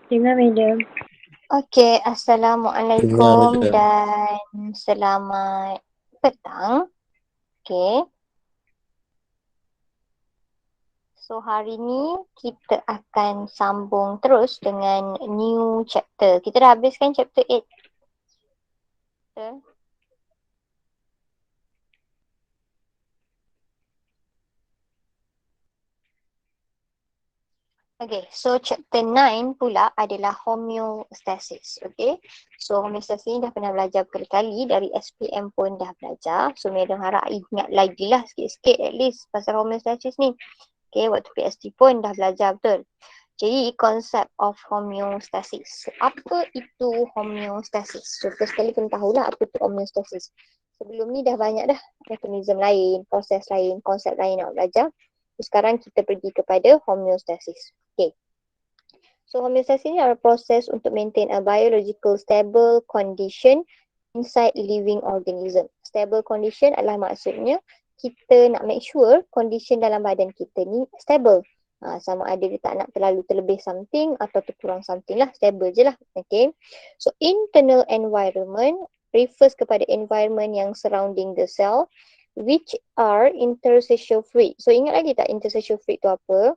Terima madam. Okey, Dengar Assalamualaikum madam. dan selamat petang. Okey. So hari ni kita akan sambung terus dengan new chapter. Kita dah habiskan chapter 8. Betul? Okay, so chapter 9 pula adalah homeostasis. Okay, so homeostasis ni dah pernah belajar berkali-kali, dari SPM pun dah belajar. So madam harap ingat lagi lah sikit-sikit at least pasal homeostasis ni. Okay, waktu PhD pun dah belajar betul. Jadi konsep of homeostasis. Apa itu homeostasis? So first sekali kena tahulah apa itu homeostasis. Sebelum ni dah banyak dah mekanisme lain, proses lain, konsep lain nak belajar. Sekarang kita pergi kepada homeostasis. Okay. So homeostasis ni adalah proses untuk maintain a biological stable condition inside living organism. Stable condition adalah maksudnya kita nak make sure condition dalam badan kita ni stable. Sama ada dia tak nak terlalu terlebih something atau terkurang something lah, stable je lah. Okay. So internal environment refers kepada environment yang surrounding the cell which are interstitial fluid. So ingat lagi tak interstitial fluid tu apa?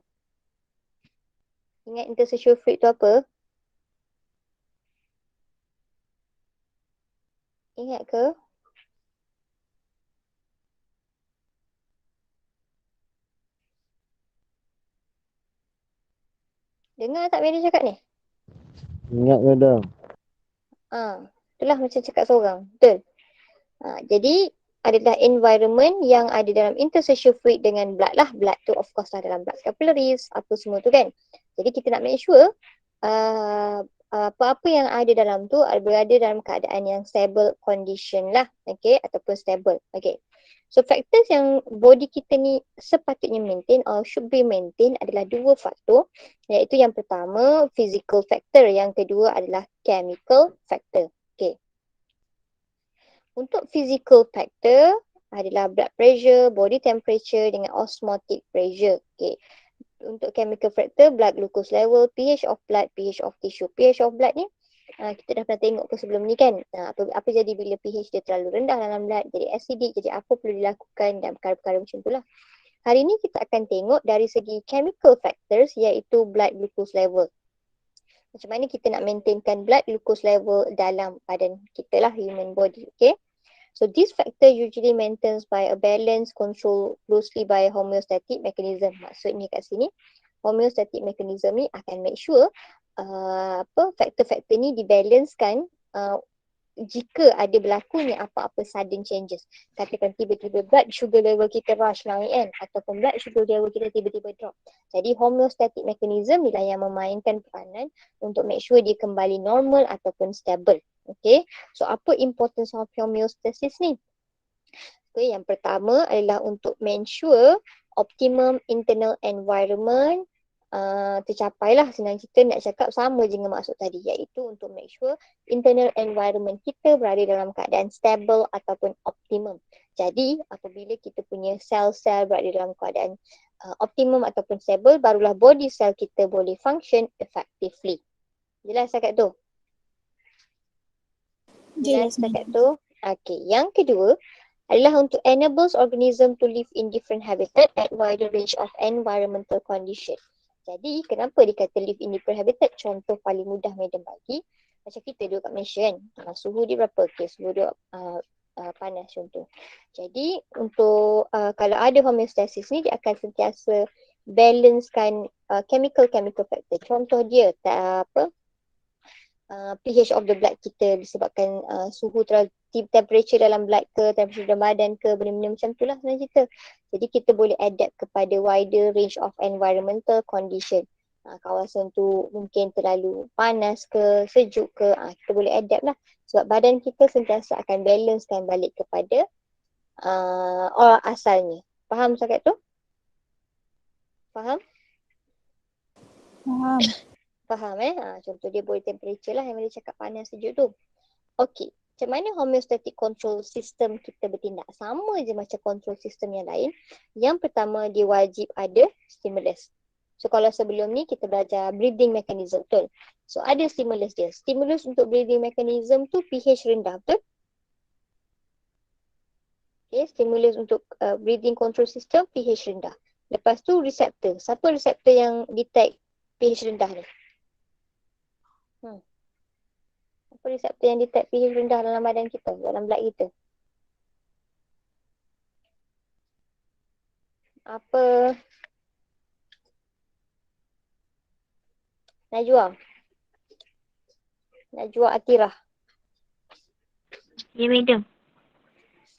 Ingat interstitial fluid tu apa? Ingat ke? Dengar tak Mary cakap ni? Ingat madam. Itulah macam cakap seorang. Betul. Jadi adalah environment yang ada dalam interstitial fluid dengan blood lah. Blood tu of course lah dalam blood capillaries, apa semua tu kan. Jadi kita nak make sure apa-apa yang ada dalam tu berada dalam keadaan yang stable condition lah. Okay, ataupun stable. Okay. So factors yang body kita ni sepatutnya maintain or should be maintain adalah dua faktor, iaitu yang pertama physical factor, yang kedua adalah chemical factor. Okay. Untuk physical factor adalah blood pressure, body temperature dengan osmotic pressure. Okay. Untuk chemical factor, blood glucose level, pH of blood, pH of tissue. pH of blood ni kita dah pernah tengok ke sebelum ni kan. Apa jadi bila pH dia terlalu rendah dalam blood, jadi acidic, jadi apa perlu dilakukan dan perkara-perkara macam itulah. Hari ni kita akan tengok dari segi chemical factors, iaitu blood glucose level. Macam mana kita nak maintainkan blood glucose level dalam badan kita lah, human body. Okay. So this factor usually maintained by a balance control closely by homeostatic mechanism. Maksudnya kat sini homeostatic mechanism ni akan make sure faktor-faktor ni dibalancekan jika ada berlakunya apa-apa sudden changes. Katakan tiba-tiba blood sugar level kita rush naik kan, ataupun blood sugar level kita tiba-tiba drop. Jadi homeostatic mechanism ni lah yang memainkan peranan untuk make sure dia kembali normal ataupun stable. Okay, so apa importance of homeostasis ni? Okay, yang pertama adalah untuk ensure optimum internal environment tercapai lah. Senang kita nak cakap sama je dengan maksud tadi, iaitu untuk make sure internal environment kita berada dalam keadaan stable ataupun optimum. Jadi apabila kita punya sel-sel berada dalam keadaan optimum ataupun stable, barulah body cell kita boleh function effectively. Jelas cakap tu? Jelas cakap tu? Okay, yang kedua adalah untuk enables organism to live in different habitat at wider range of environmental condition. Jadi kenapa dikata live in different habitat? Contoh paling mudah madam bagi, macam kita duduk kat Malaysia kan, suhu dia berapa? Okay, suhu dia panas contoh. Jadi untuk kalau ada homeostasis ni, dia akan sentiasa balancekan chemical factor. Contoh dia pH of the blood kita disebabkan suhu temperature dalam blood ke, temperature dalam badan ke, benda-benda macam tu lah sebenarnya kita. Jadi kita boleh adapt kepada wider range of environmental condition. Kawasan tu mungkin terlalu panas ke, sejuk ke, kita boleh adapt lah. Sebab badan kita sentiasa akan balancekan balik kepada orang asalnya. Faham cakap tu? Faham? Faham. Faham contoh dia body temperature lah yang boleh cakap panas sejuk tu. Okey, macam mana homeostatic control system kita bertindak? Sama je macam control system yang lain. Yang pertama, dia wajib ada stimulus. So kalau sebelum ni kita belajar breathing mechanism, betul? So ada stimulus dia. Stimulus untuk breathing mechanism tu pH rendah, betul? Okay, stimulus untuk breathing control system pH rendah. Lepas tu reseptor. Siapa reseptor yang detect pH rendah ni? Apa reseptor yang detect pH rendah dalam badan kita, dalam blood kita? Apa? Najwa. Najwa Atirah. Ya, madam.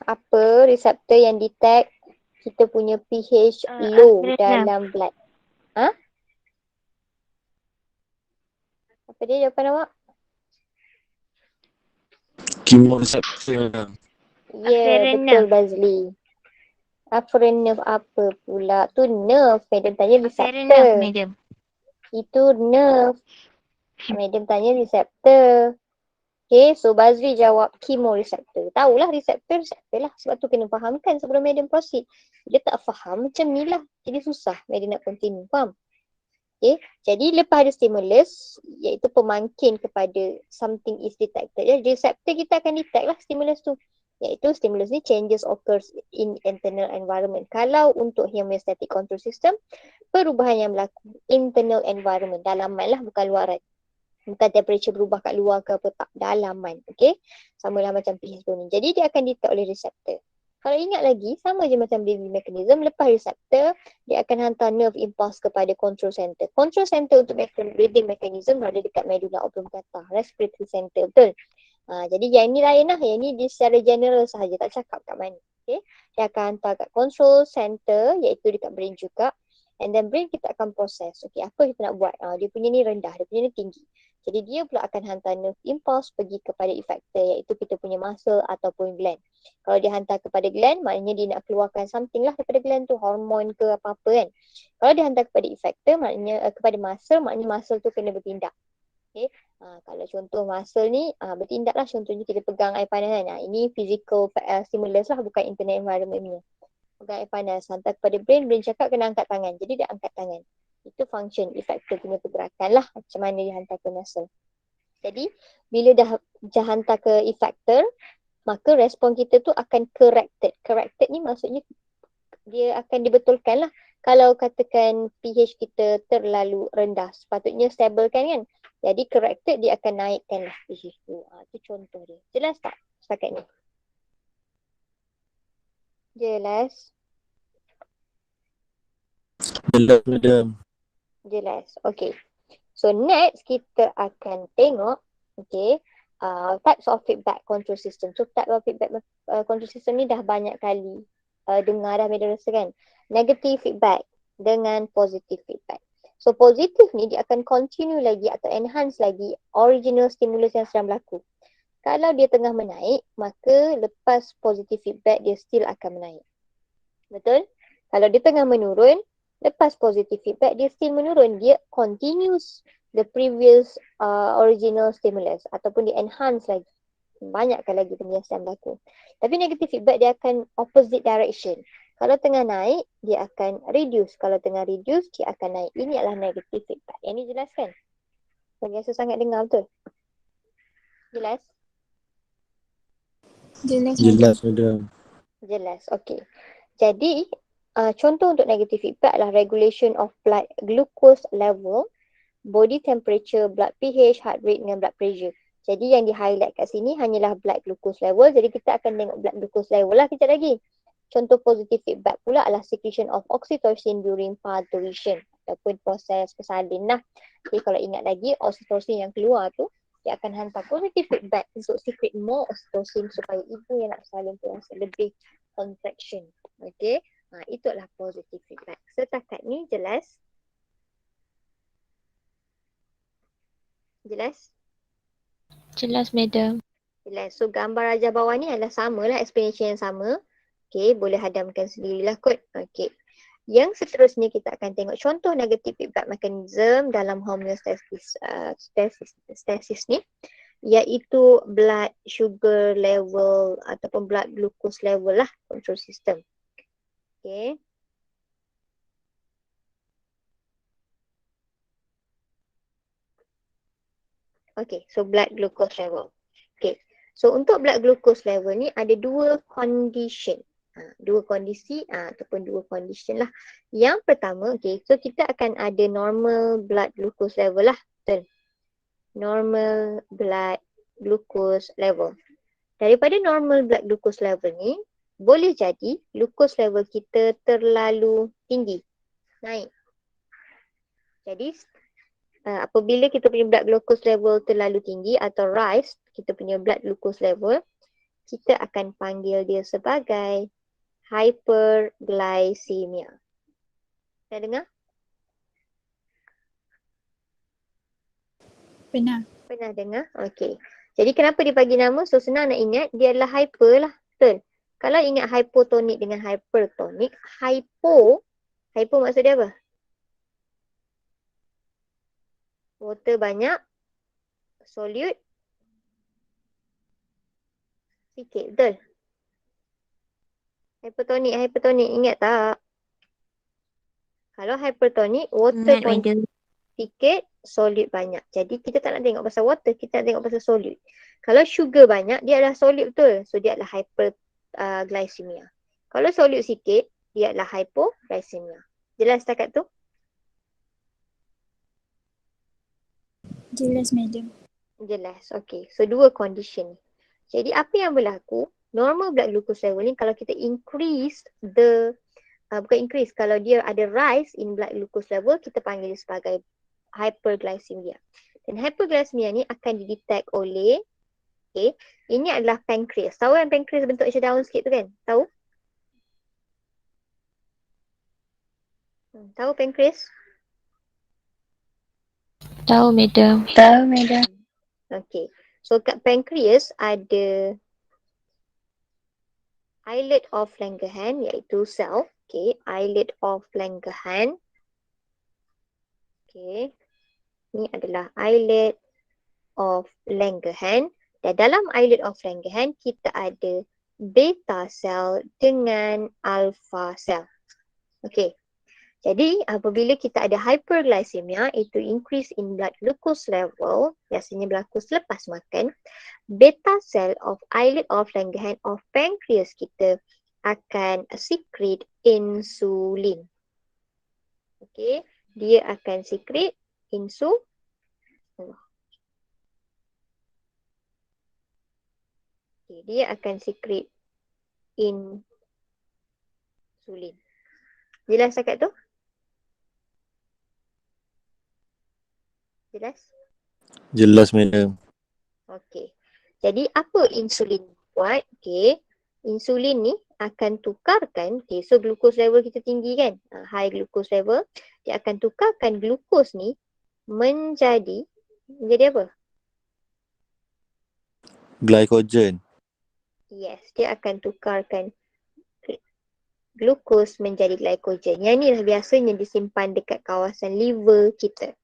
Apa reseptor yang detect kita punya pH low Alfred dalam blood? Ha? Apa dia jawapan awak? Chemoreceptor, madam. Ya, Afferent betul Bazli. Afferent nerve apa pula? Tu nerve. Madam tanya Afferent nerve, reseptor. madam. Itu nerve. Madam tanya reseptor. Okay, so Bazli jawab chemoreceptor. Tahulah reseptor lah. Sebab tu kena fahamkan sebelum Madam proceed. Dia tak faham macam ni lah. Jadi susah Madam nak continue. Faham? Okay, jadi lepas ada stimulus, iaitu pemangkin kepada something is detected. Jadi reseptor kita akan detect lah stimulus tu. Iaitu stimulus ni changes occurs in internal environment. Kalau untuk homeostatic control system, perubahan yang berlaku internal environment. Dalaman lah, bukan luaran. Bukan temperature berubah kat luar ke apa, tak, dalaman. Okay, sama lah macam pH ni. Jadi dia akan detect oleh reseptor. Kalau ingat lagi, sama je macam breathing mechanism. Lepas reseptor, dia akan hantar nerve impulse kepada control center. Control center untuk breathing mechanism berada dekat medulla oblongata, respiratory center, betul? Jadi yang ni lain lah. Yang ni dia secara general sahaja, tak cakap kat mana. Okay, dia akan hantar kat control center, iaitu dekat brain juga. And then brain kita akan proses. Okay, apa kita nak buat? Dia punya ni rendah, dia punya ni tinggi. Jadi dia pula akan hantar nerve impulse pergi kepada effector, iaitu kita punya muscle ataupun gland. Kalau dia hantar kepada gland, maknanya dia nak keluarkan something lah daripada gland tu, hormon ke apa-apa kan. Kalau dia hantar kepada effector, maknanya kepada muscle, maknanya muscle tu kena bertindak. Okay. Kalau contoh muscle ni bertindak lah, contohnya kita pegang air panas kan. Ini physical stimulus lah, bukan internal environment ni. Pegang air panas, hantar kepada brain, brain cakap kena angkat tangan. Jadi dia angkat tangan. Itu function effector punya pergerakan lah, macam mana dia hantar ke muscle. Jadi bila dah hantar ke effector, maka respon kita tu akan corrected. Corrected ni maksudnya dia akan dibetulkan lah. Kalau katakan pH kita terlalu rendah, sepatutnya stabilkan kan. Jadi corrected, dia akan naikkan lah pH tu. Itu contoh dia. Jelas tak setakat ni? Jelas? Jelas, madam. Jelas. Okay. So next kita akan tengok types of feedback control system. So type of feedback control system ni dah banyak kali dengar dah, Madam rasa kan. Negative feedback dengan positive feedback. So positive ni dia akan continue lagi atau enhance lagi original stimulus yang sedang berlaku. Kalau dia tengah menaik, maka lepas positive feedback dia still akan menaik. Betul? Kalau dia tengah menurun, lepas positive feedback dia still menurun. Dia continues the previous original stimulus ataupun dia enhance lagi. Banyakkan lagi benda yang sedang berlaku. Tapi negative feedback dia akan opposite direction. Kalau tengah naik, dia akan reduce. Kalau tengah reduce, dia akan naik. Ini adalah negative feedback. Yang ni jelas kan? Biasa sangat dengar, betul? Jelas? Jelas, madam. Jelas, okay. Jadi, contoh untuk negative feedback adalah regulation of blood glucose level, body temperature, blood pH, heart rate dengan blood pressure. Jadi yang di-highlight kat sini hanyalah blood glucose level. Jadi kita akan tengok blood glucose level lah kejap lagi. Contoh positive feedback pula adalah secretion of oxytocin during parturition ataupun proses bersalin lah. Jadi kalau ingat lagi, oxytocin yang keluar tu, dia akan hantar positive feedback untuk secret more oxytocin supaya ibu yang nak bersalin tu rasa lebih contraction. Okay. Itu adalah positive feedback. Setakat ni jelas? Jelas? Jelas, madam. Jelas. So gambar rajah bawah ni adalah sama lah, explanation yang sama. Okay, boleh hadamkan sendirilah kot. Okay. Yang seterusnya kita akan tengok contoh negative feedback mechanism dalam homeostasis stasis ni, iaitu blood sugar level ataupun blood glucose level lah, control system. Okay. Okay, so blood glucose level. Okay, so untuk blood glucose level ni ada dua condition. Dua kondisi ataupun dua condition lah. Yang pertama, okay, so kita akan ada normal blood glucose level lah. Betul? Normal blood glucose level. Daripada normal blood glucose level ni, boleh jadi glucose level kita terlalu tinggi. Naik. Jadi, apabila kita punya blood glucose level terlalu tinggi atau rise, kita punya blood glucose level, kita akan panggil dia sebagai hyperglycemia. Dah dengar? Pernah dengar? Okey. Jadi kenapa dia bagi nama? So senang nak ingat, dia adalah hyper lah. Betul? Kalau ingat hypotonik dengan hypertonik, hypo maksud dia apa? Water banyak, solute sikit. Betul? Hypertonik ingat tak? Kalau hypertonik, water sikit, solute banyak. Jadi kita tak nak tengok pasal water, kita nak tengok pasal solute. Kalau sugar banyak, dia adalah solute betul. So dia adalah hyperglycemia. Kalau solute sikit, dia adalah hypoglycemia. Jelas setakat tu? Jelas, madam. Jelas. Okay. So dua condition ni. Jadi apa yang berlaku, normal blood glucose level ni kalau kita increase kalau dia ada rise in blood glucose level, kita panggil dia sebagai hyperglycemia. Dan hyperglycemia ni akan didetect oleh, ini adalah pancreas. Tahu yang pancreas bentuk macam daun sikit tu kan? Tahu? Tahu pancreas? Tahu, madam. Okay. So kat pancreas ada islet of Langerhans iaitu sel. Okay. Islet of Langerhans. Okay. Ni adalah islet of Langerhans. Dan dalam islet of Langerhans kita ada beta cell dengan alpha cell. Okay. Jadi apabila kita ada hyperglycemia, itu increase in blood glucose level, biasanya berlaku selepas makan, beta cell of islet of Langerhans of pancreas kita akan secrete insulin. Okay, dia akan secrete insulin. Okay, dia akan secrete insulin. Jelas setakat tu? Jelas? Jelas, madam. Okey. Jadi apa insulin buat? Okey. Insulin ni akan tukarkan, so glucose level kita tinggi kan? High glucose level. Dia akan tukarkan glucose ni menjadi apa? Glycogen. Yes, dia akan tukarkan glucose menjadi glycogen. Yang ni lah biasanya disimpan dekat kawasan liver kita.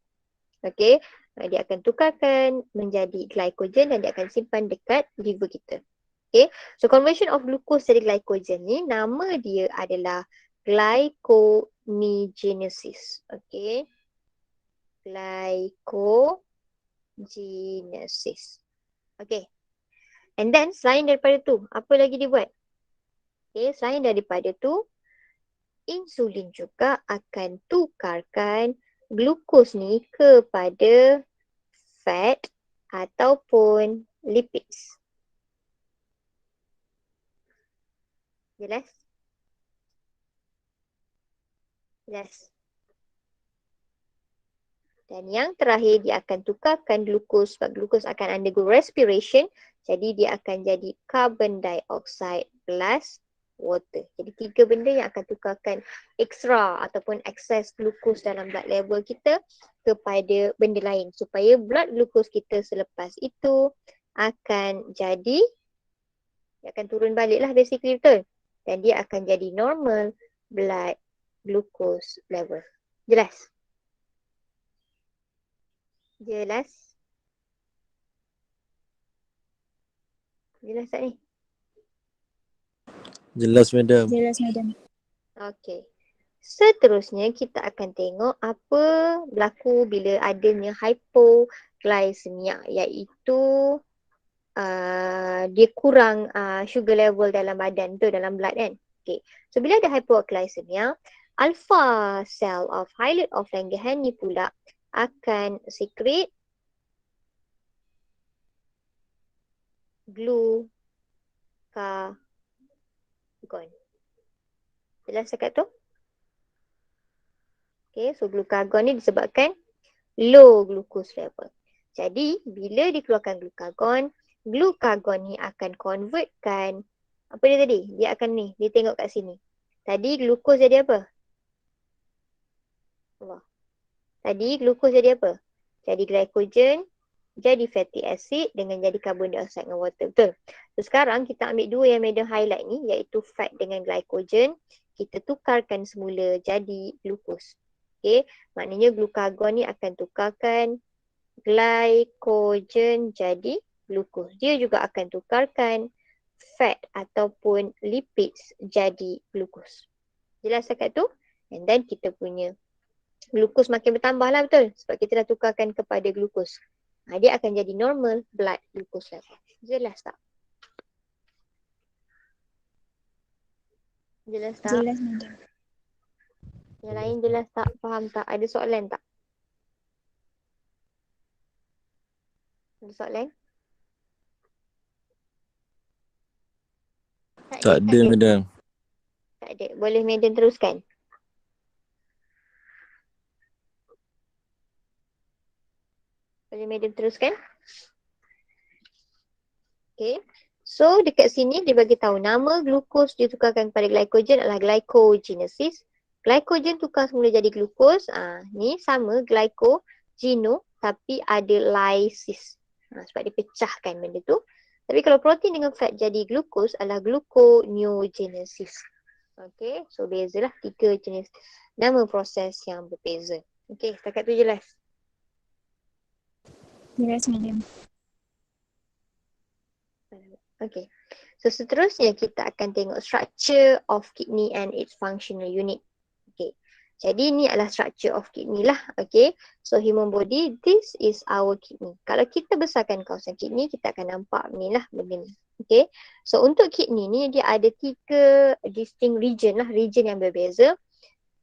Okey, dia akan tukarkan menjadi glycogen dan dia akan simpan dekat liver kita. Okey, so conversion of glucose jadi glycogen ni nama dia adalah glyconeogenesis. Okey, glycogenesis. Okey, and then selain daripada tu, apa lagi dia buat? Okey, selain daripada tu, insulin juga akan tukarkan glukos ni kepada fat ataupun lipids. Jelas? Jelas. Dan yang terakhir dia akan tukarkan glukos sebab glukos akan undergo respiration. Jadi dia akan jadi carbon dioxide plus water. Jadi tiga benda yang akan tukarkan ekstra ataupun excess glukos dalam blood level kita kepada benda lain. Supaya blood glukos kita selepas itu akan jadi, dia akan turun balik lah basically, betul? Dan dia akan jadi normal blood glucose level. Jelas? Jelas? Jelas tak ni? Jelas, madam. Jelas, madam. Okey. Seterusnya kita akan tengok apa berlaku bila adanya hypoglycemia, iaitu dia kurang sugar level dalam badan tu, dalam blood kan. Okay. So bila ada hypoglycemia, alpha cell of hilate of Langerhans ni pula akan secrete glucagon. Jelas cakap tu? Okay, so glucagon ni disebabkan low glucose level. Jadi bila dikeluarkan glucagon ni akan convertkan, apa dia tadi? Dia akan ni, dia tengok kat sini. Tadi glukos jadi apa? Tadi glukos jadi apa? Jadi glycogen, jadi fatty acid dengan jadi carbon dioxide dengan water. Betul? So sekarang kita ambil dua yang madam highlight ni, iaitu fat dengan glycogen. Kita tukarkan semula jadi glukos. Okay, maknanya glucagon ni akan tukarkan glycogen jadi glukos. Dia juga akan tukarkan fat ataupun lipids jadi glukos. Jelas cakap tu? And then kita punya glukos makin bertambah lah, betul? Sebab kita dah tukarkan kepada glukos. Dia akan jadi normal blood glucose level. Jelas tak? Jelas tak? Jelas, madam. Yang lain jelas tak? Faham tak? Ada soalan tak? Ada soalan? Tak ada, madam. Tak ada. Boleh madam teruskan? Boleh madam teruskan? Okay. So dekat sini dia bagi tahu nama glukos ditukarkan kepada glycogen adalah glycogenesis. Glycogen tukar semula jadi glukos. Ni sama glykogeno tapi ada lysis. Sebab dia pecahkan benda tu. Tapi kalau protein dengan fat jadi glukos adalah gluconeogenesis. Okay, so bezalah 3 jenis nama proses yang berbeza. Okay, setakat tu jelas. Jelas, madam. Okay, so seterusnya kita akan tengok structure of kidney and its functional unit. Okay, jadi ni adalah structure of kidney lah. Okay, so human body, this is our kidney. Kalau kita besarkan kawasan kidney, kita akan nampak ni lah benda ni. Okay, so untuk kidney ni dia ada 3 distinct region lah, region yang berbeza.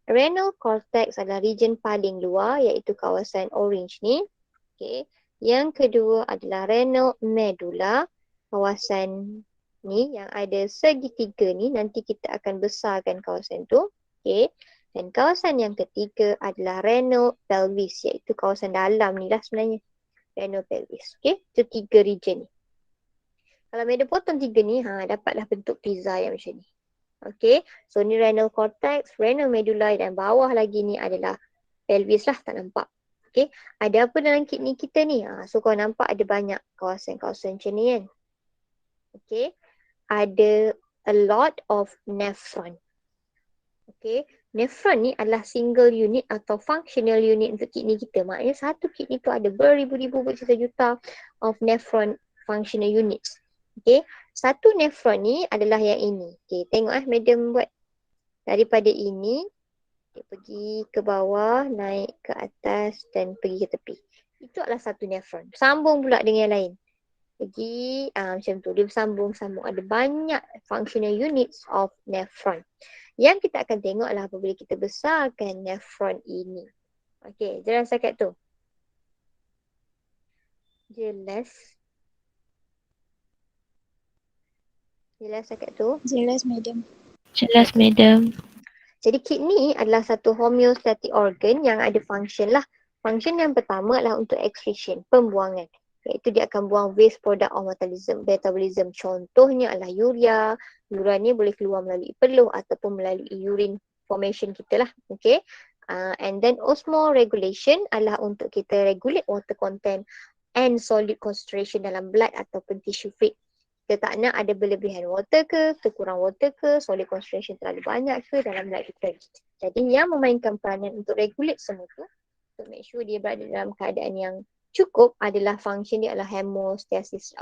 Renal cortex adalah region paling luar iaitu kawasan orange ni. Okay, yang kedua adalah renal medulla. Kawasan ni yang ada segitiga ni, nanti kita akan besarkan kawasan tu. Okay. Dan kawasan yang ketiga adalah renal pelvis, iaitu kawasan dalam ni lah sebenarnya. Renal pelvis. Okay. Itu 3 region ni. Kalau madam potong 3 ni, dapatlah bentuk pizza yang macam ni. Okay. So ni renal cortex, renal medulla dan bawah lagi ni adalah pelvis lah, tak nampak. Okay. Ada apa dalam kidney kita ni? So kau nampak ada banyak kawasan-kawasan macam ni kan. Okay, ada a lot of nephron. Okay, nephron ni adalah single unit atau functional unit untuk kidney kita. Maknanya satu kidney tu ada beribu-ribu, berjuta-juta of nephron functional units. Okay, satu nephron ni adalah yang ini. Okay, tengok madam buat daripada ini, dia pergi ke bawah, naik ke atas dan pergi ke tepi. Itu adalah satu nephron. Sambung pula dengan yang lain. Jadi macam tu, dia bersambung-sambung. Ada banyak functional units of nephron. Yang kita akan tengok adalah apabila kita besarkan nephron ini. Okey, jelas cakap tu? Jelas? Jelas cakap tu? Jelas, madam. Jelas, madam. Jadi kidney adalah satu homeostatic organ yang ada function lah. Function yang pertama adalah untuk excretion, pembuangan. Iaitu dia akan buang waste product of metabolism. Contohnya adalah urea. Urea ni boleh keluar melalui peluh ataupun melalui urine formation kita lah. Okay. And then osmoregulation adalah untuk kita regulate water content and solid concentration dalam blood ataupun tissue fluid. Kita tak nak ada berlebihan water ke, kurang water ke, solid concentration terlalu banyak ke dalam blood kita. Jadi yang memainkan peranan untuk regulate semua tu, untuk make sure dia berada dalam keadaan yang cukup adalah function dia adalah homeostasis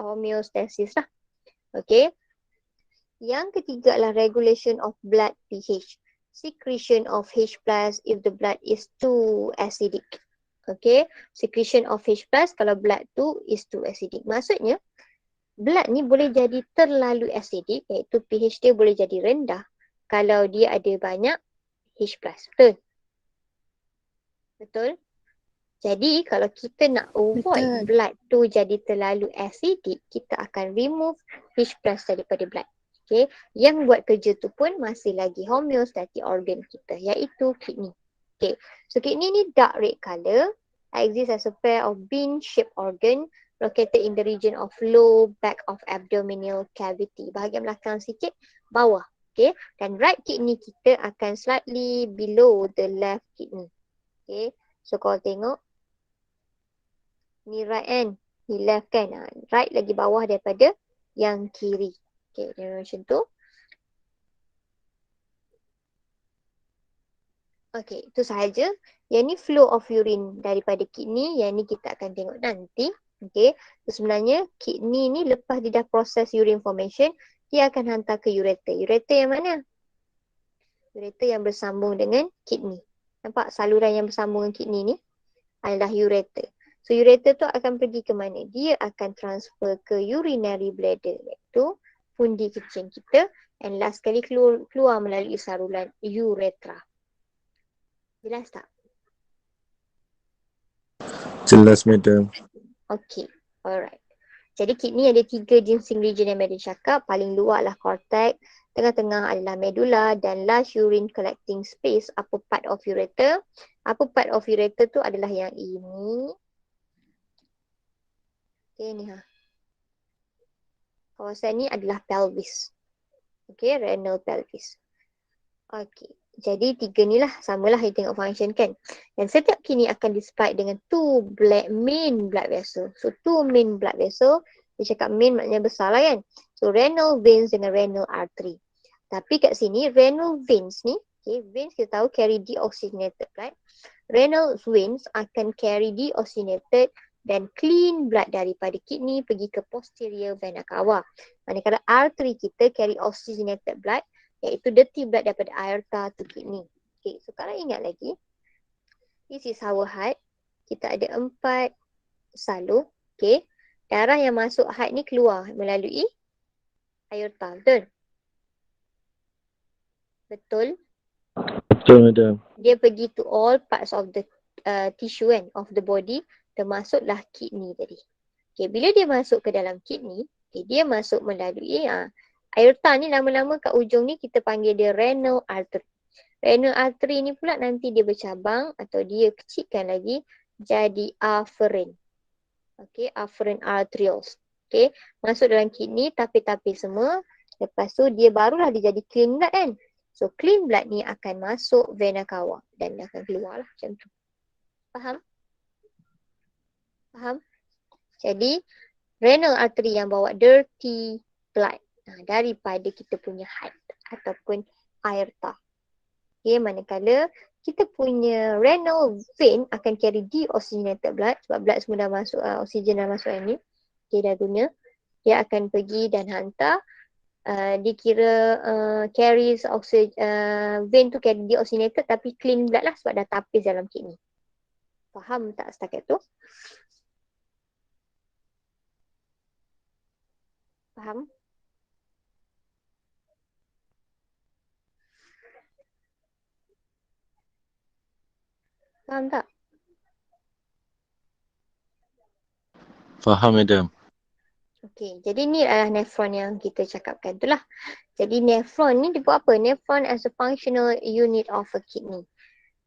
lah. Okay. Yang ketiga adalah regulation of blood pH. Secretion of H+ if the blood is too acidic. Okay, secretion of H plus kalau blood tu is too acidic. Maksudnya, blood ni boleh jadi terlalu acidic, iaitu pH dia boleh jadi rendah kalau dia ada banyak H plus. Betul? Betul? Jadi kalau kita nak avoid Betul. blood tu jadi terlalu acidic, kita akan remove H plus daripada blood. Okay. Yang buat kerja tu pun masih lagi homeostatic organ kita, iaitu kidney. Okay. So kidney ni dark red colour, exists as a pair of bean-shaped organ located in the region of low back of abdominal cavity. Bahagian belakang sikit, bawah. Okay. Dan right kidney kita akan slightly below the left kidney. Okay. So kalau tengok, ni right kan, ni left kan. Right lagi bawah daripada yang kiri. Okay, dia macam tu. Okay, itu sahaja. Yang ni flow of urine daripada kidney. Yang ni kita akan tengok nanti. Okay, so sebenarnya kidney ni lepas dia dah proses urine formation, dia akan hantar ke ureter. Ureter yang mana? Ureter yang bersambung dengan kidney. Nampak saluran yang bersambung dengan kidney ni adalah ureter. So ureter tu akan pergi ke mana? Dia akan transfer ke urinary bladder, iaitu pundi kencing kita, and last kali keluar melalui saluran uretra. Jelas tak? Jelas, madam. Okay, alright. Jadi kidney ada 3 ginseng region yang madam cakap. Paling luar adalah cortex, tengah-tengah adalah medulla, dan large urine collecting space, upper part of ureter. Upper part of ureter tu adalah yang ini. Okay, ni kawasan ni adalah pelvis. Okay, renal pelvis. Okay, jadi 3 ni lah, samalah you tengok function kan. Dan setiap kidney akan disupply dengan 2 main blood vessel. So 2 main blood vessel, dia cakap main maknanya besar lah kan. So renal veins dengan renal artery. Tapi kat sini renal veins ni, okay, veins kita tahu carry deoxygenated blood. Renal veins akan carry deoxygenated dan clean blood daripada kidney pergi ke posterior vena cava. Manakala artery kita carry oxygenated blood, iaitu dirty blood daripada aorta to kidney. Okay, so kalau ingat lagi, this is our heart. Kita ada 4 salur. Okay, darah yang masuk heart ni keluar melalui aorta. Betul? Betul? Betul, madam. Dia pergi to all parts of the tissue kan, of the body, termasuklah kidney tadi. Okay, bila dia masuk ke dalam kidney, okay, dia masuk melalui aorta ni, lama-lama kat ujung ni kita panggil dia renal artery. Renal artery ni pula nanti dia bercabang atau dia kecilkan lagi jadi afferent. Okay, afferent arterioles. Okay, masuk dalam kidney, tapi-tapi semua. Lepas tu dia barulah dia jadi clean blood kan. So clean blood ni akan masuk vena cava dan dia akan keluar lah macam tu. Faham? Faham? Jadi renal artery yang bawa dirty blood daripada kita punya heart ataupun aorta. Okay, manakala kita punya renal vein akan carry deoxygenated blood sebab blood semua dah masuk, oksigen dah masuk ni. Okay, dah guna. Dia akan pergi dan hantar, dikira carries vein tu carry deoxygenated tapi clean blood lah sebab dah tapis dalam kidney. Faham tak setakat tu? Faham? Faham tak? Faham, madam. Okey, jadi ni adalah nephron yang kita cakapkan tu lah. Jadi nephron ni dia buat apa? Nephron as a functional unit of a kidney.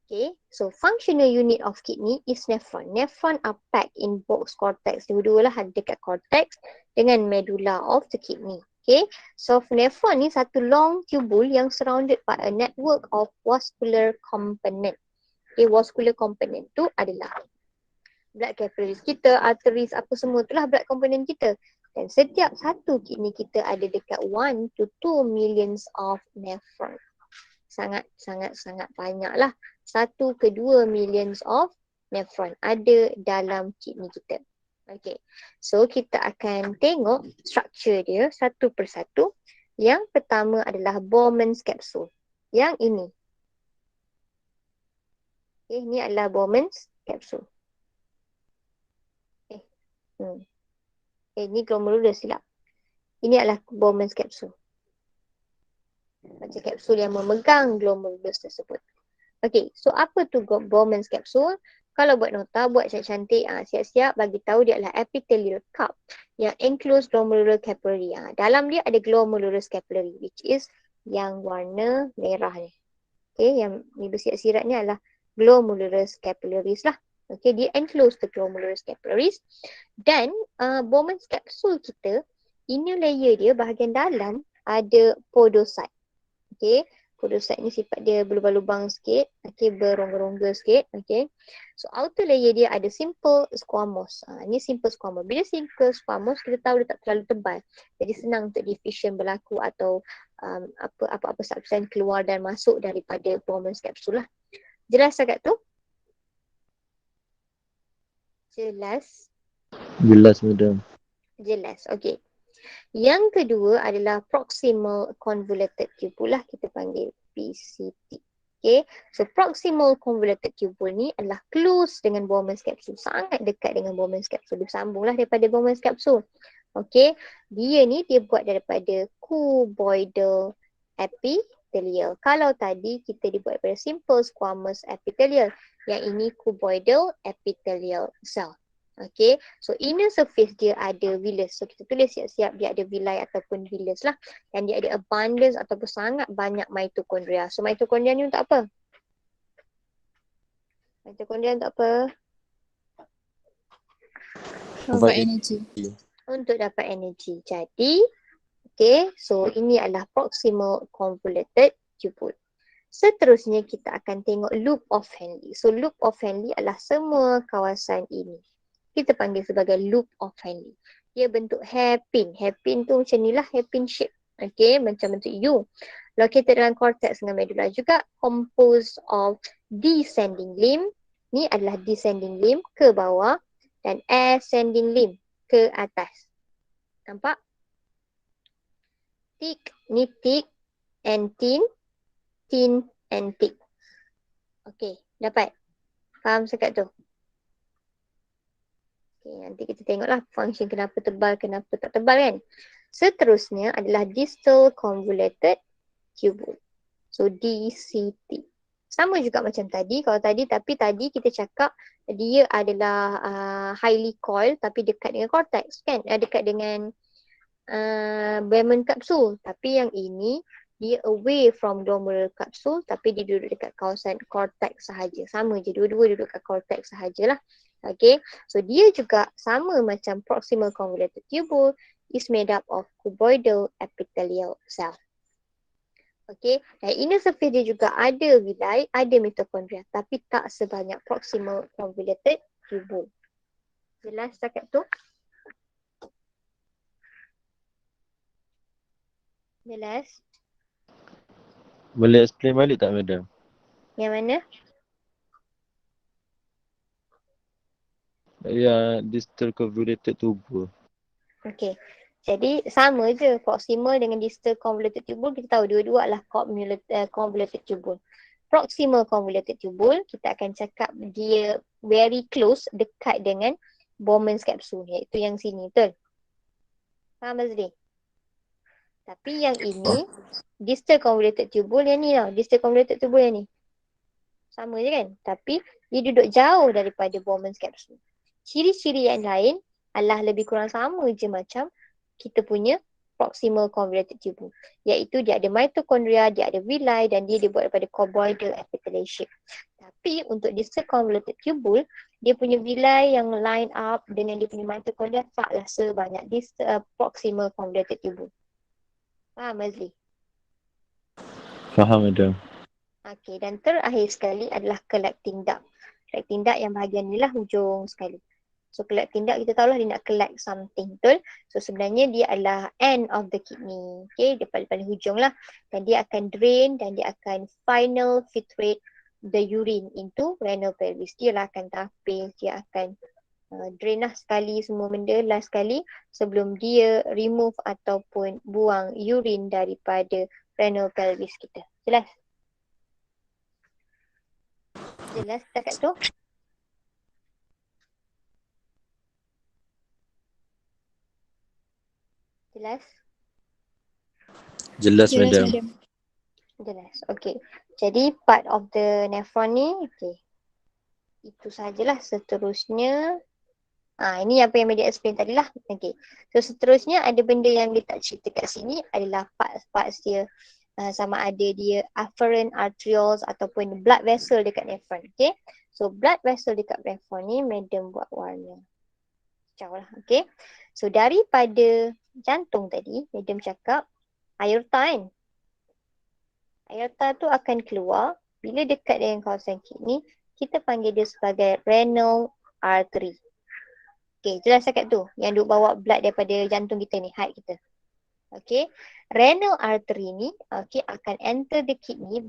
Okay, so functional unit of kidney is nephron. Nephron are packed in box cortex. Dua-dua lah ada dekat cortex dengan medulla of the kidney. Okay, so nephron ni satu long tubule yang surrounded by a network of vascular component. Okay, vascular component tu adalah blood capillaries kita, arteries, apa semua itulah blood component kita. Dan setiap satu kidney kita ada dekat 1 to 2 millions of nephron. Sangat banyak lah. 1 ke 2 millions of nephron ada dalam kidney kita. Okay, so kita akan tengok struktur dia satu persatu. Yang pertama adalah Bowman's capsule. Yang ini. Okay, ini adalah Bowman's capsule. Ini glomerulus silap. Ini adalah Bowman's capsule. Macam kapsul yang memegang glomerulus tersebut. Okay, so apa tu Bowman's capsule? Kalau buat nota, buat cantik-cantik, siap-siap bagi tahu dia adalah epithelial cup yang enclose glomerular capillary. Dalam dia ada glomerulus capillary which is yang warna merah ni. Okay, yang ni bersirat-sirat ni adalah glomerulus capillaries lah. Okay, dia enclose the glomerulus capillaries. Dan Bowman's capsule kita, inner layer dia bahagian dalam ada podocyte. Okay, podocyte ni sifat dia berlubang-lubang sikit, okay, berongga-rongga sikit, okay. So outer layer dia ada simple squamous. Ni simple squamous. Bila simple squamous kita tahu dia tak terlalu tebal. Jadi senang untuk diffusion berlaku atau apa-apa substansi keluar dan masuk daripada Bowman's capsule lah. Jelas agak tu? Jelas? Jelas, madam. Jelas, okay. Yang kedua adalah proximal convoluted tubule lah, kita panggil PCT. Okay, so proximal convoluted tubule ni adalah close dengan Bowman's capsule, sangat dekat dengan Bowman's capsule, dia sambunglah daripada Bowman's capsule. Okay, dia buat daripada cuboidal epithelial. Kalau tadi kita dibuat daripada simple squamous epithelial, yang ini cuboidal epithelial cell. Okay, so inner surface dia ada villus. So kita tulis siap-siap dia ada villi ataupun villus lah. Dan dia ada abundance ataupun sangat banyak mitokondria. So mitokondria ni untuk apa? Mitokondria untuk apa? Provide energy. Untuk dapat energi. Jadi, okay, so ini adalah proximal convoluted tubule. Seterusnya kita akan tengok loop of Henle. So loop of Henle adalah semua kawasan ini. Kita panggil sebagai loop of Henle. Dia bentuk hairpin. Hairpin tu macam ni lah, hairpin shape. Okay, macam bentuk U. Located dalam cortex dengan medulla juga. Composed of descending limb. Ni adalah descending limb ke bawah. Dan ascending limb ke atas. Nampak? Thick, ni thick and thin. Thin and thick. Okay, dapat? Faham sekat tu? Okay, nanti kita tengoklah function kenapa tebal, kenapa tak tebal kan. Seterusnya adalah distal convoluted tubule. So DCT. Sama juga macam tadi. Kalau tadi, tapi tadi kita cakap dia adalah highly coiled tapi dekat dengan cortex kan. Dekat dengan Bowman's capsule. Tapi yang ini dia away from glomerular capsule tapi dia duduk dekat kawasan cortex sahaja. Sama je, dua-dua duduk kat cortex sahajalah. Okay, so dia juga sama macam proximal convoluted tubule is made up of cuboidal epithelial cell. Okay, dan inner surface dia juga ada villi, ada mitokondria tapi tak sebanyak proximal convoluted tubule. Jelas setakat tu? Jelas? Boleh explain balik tak, madam? Yang mana? Ya, distal convoluted tubule. Okay. Jadi sama je proximal dengan distal convoluted tubule, kita tahu dua-dua adalah convoluted tubule. Proximal convoluted tubule kita akan cakap dia very close, dekat dengan Bowman's capsule, iaitu yang sini, betul? Faham Azri? Tapi yang ini distal convoluted tubule yang ni tau, distal convoluted tubule yang ni. Sama je kan? Tapi dia duduk jauh daripada Bowman's capsule. Ciri-ciri yang lain adalah lebih kurang sama je macam kita punya proximal convoluted tubule. Iaitu dia ada mitokondria, dia ada villi dan dia dibuat daripada cuboidal epithelial shape. Tapi untuk distal convoluted tubule, dia punya villi yang line up dengan dia punya mitokondria taklah sebanyak distal proximal convoluted tubule. Faham Azli? Faham, madam. Okay, dan terakhir sekali adalah collecting duct. Collecting duct yang bahagian ni lah hujung sekali. So collecting duct kita tahulah dia nak collect something, betul? So sebenarnya dia adalah end of the kidney. Okay, dia paling hujung lah. Dan dia akan drain dan dia akan final filtrate the urine into renal pelvis. Dia lah akan tapis, dia akan drain lah sekali semua benda last sekali sebelum dia remove ataupun buang urine daripada renal pelvis kita. Jelas? Jelas setakat tu? Jelas? Jelas, Jelas, madam. madam. Jelas. Okay. Jadi part of the nephron ni, okay. Itu sajalah. Seterusnya, ini apa yang dia explain tadi lah. Okay. So seterusnya ada benda yang dia tak cerita kat sini adalah parts dia. Sama ada dia afferent arterioles ataupun blood vessel dekat nephron. Okay. So blood vessel dekat nephron ni madam buat warna hijau lah. Okay. So daripada jantung tadi, madam cakap aorta kan. Aorta tu akan keluar bila dekat dengan kawasan kidney, kita panggil dia sebagai renal artery. Okay, jelas cakap tu. Yang duk bawa blood daripada jantung kita ni, heart kita. Okay, renal artery ni akan enter the kidney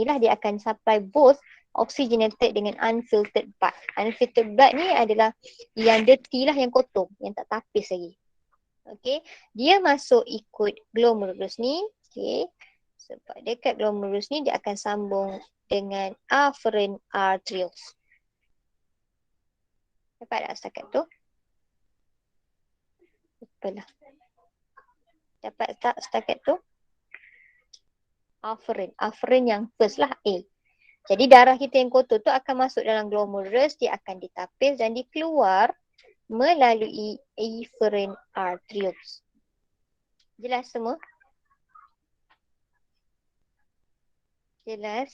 lah, dia akan supply both oxygenated dengan unfiltered blood. Unfiltered blood ni adalah yang dirty lah, yang kotor, yang tak tapis lagi. Okay, dia masuk ikut glomerulus ni. Okay, sebab dekat glomerulus ni dia akan sambung dengan afferent arterioles. Dapat tak setakat tu? Lupalah. Dapat tak setakat tu? Afferent yang first lah, A. Jadi darah kita yang kotor tu akan masuk dalam glomerulus, dia akan ditapis dan dikeluar melalui efferent arterioles. Jelas semua? Jelas?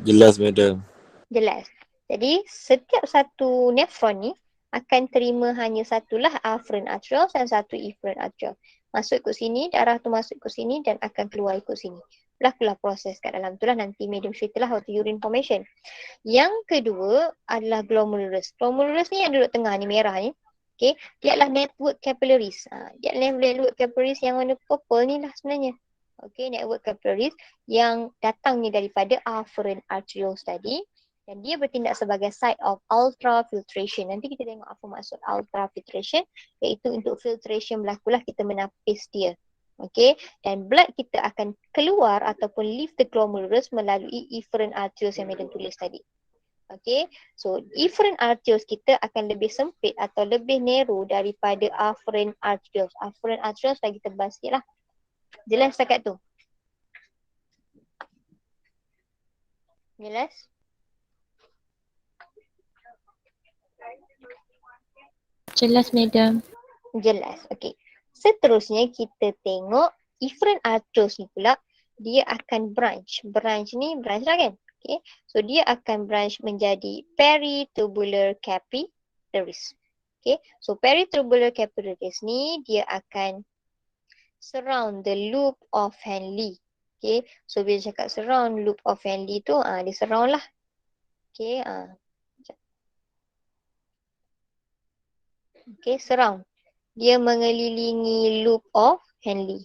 Jelas, madam. Jelas. Jadi setiap satu nephron ni akan terima hanya satulah afferent arterioles dan satu efferent arterioles. Masuk ikut sini, darah tu masuk ikut sini dan akan keluar ikut sini. Berlakulah proses kat dalam tu lah, nanti medium ceritalah waktu urine formation. Yang kedua adalah glomerulus. Glomerulus ni yang duduk tengah ni, merah ni. Okay, dia adalah network capillaries. Dia adalah network capillaries yang warna purple ni lah sebenarnya. Okay, network capillaries yang datangnya daripada afferent arterioles tadi. Dan dia bertindak sebagai site of ultrafiltration. Nanti kita tengok apa maksud ultrafiltration, iaitu untuk filtration berlakulah kita menapis dia. Okay, dan blood kita akan keluar ataupun leave the glomerulus melalui efferent arterioles yang madam tulis tadi. Okay, so efferent arterioles kita akan lebih sempit atau lebih narrow daripada afferent arterioles. Afferent arterioles lagi tebal sikit lah. Jelas setakat tu? Jelas? Jelas, madam. Jelas. Okay. Seterusnya kita tengok efferent arterioles ni pula, dia akan branch. Branch ni, branch lah kan? Okay. So dia akan branch menjadi peritubular capillaries. Okay. So peritubular capillaries ni dia akan surround the loop of Henle. Okay. So bila cakap surround loop of Henle tu, dia surround lah. Okay. Okay, surround. Dia mengelilingi loop of Henle.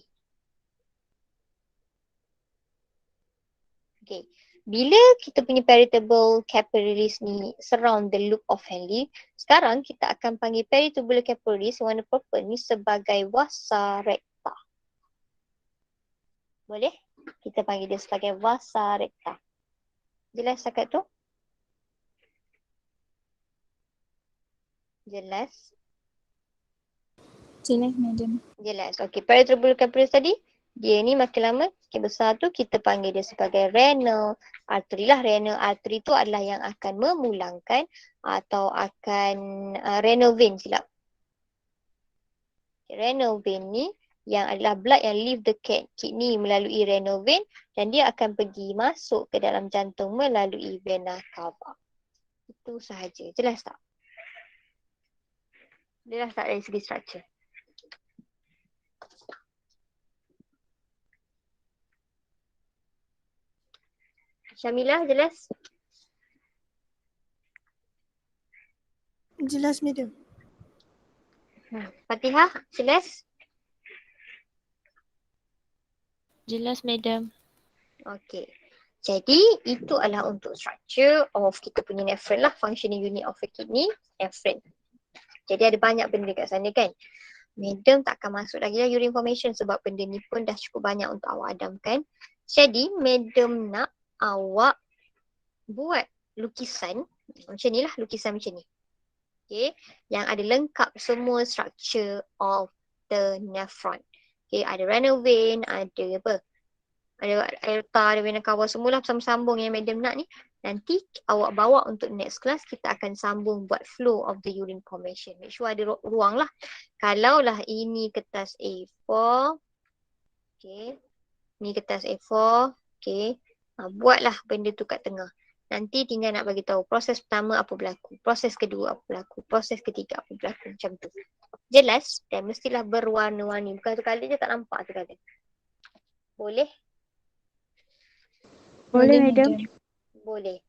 Okay. Bila kita punya peritubular capillaries ni surround the loop of Henle, sekarang kita akan panggil peritubular capillaries warna purple ni sebagai vasa recta. Boleh? Kita panggil dia sebagai vasa recta. Jelas setakat tu? Jelas? Jelas, madam. Jelas. Okay, peritubular capillaries tadi, dia ni makin lama, makin besar tu kita panggil dia sebagai renal artery lah. Renal artery tu adalah yang akan memulangkan atau akan renal vein silap. Renal vein ni yang adalah blood yang leave the kidney melalui renal vein dan dia akan pergi masuk ke dalam jantung melalui vena cava. Itu sahaja. Jelas tak? Jelas tak dari segi structure? Syamilah, jelas? Jelas, madam. Fatihah, jelas? Jelas, madam. Okay. Jadi, itu adalah untuk structure of kita punya nephron lah. Functioning unit of a kidney, nephron. Jadi, ada banyak benda kat sana kan. Madam tak akan masuk lagi lah urine formation sebab benda ni pun dah cukup banyak untuk awak adamkan. Jadi, madam nak awak buat lukisan Macam ni lah lukisan macam ni. Okay. Yang ada lengkap semua structure of the nephron. Okay. Ada renal vein, ada apa? Ada aorta, ada vena cava, semualah sambung yang madam nak ni. Nanti awak bawa untuk next class, kita akan sambung buat flow of the urine formation. Make sure ada ruang lah. Kalaulah ini kertas A4, okay. Ni kertas A4, okay. Buatlah benda tu kat tengah. Nanti tinggal nak bagi tahu proses pertama apa berlaku, proses kedua apa berlaku, proses ketiga apa berlaku, macam tu. Jelas? Dan mestilah berwarna-warni. Bukan tu kali je tak nampak tu kali. Boleh? Boleh, madam. Boleh.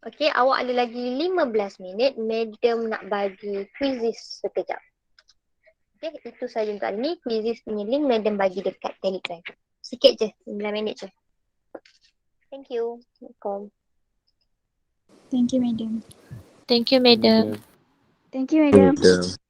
Okey, awak ada lagi 15 minit. Madam nak bagi quizzes sekejap. Okey, itu saja untuk hari ni. Quizzes punya link madam bagi dekat Telegram. Sikit je, 9 minit je. Thank you. Assalamualaikum. Thank you, madam. Thank you, madam. Thank you, madam. Madam.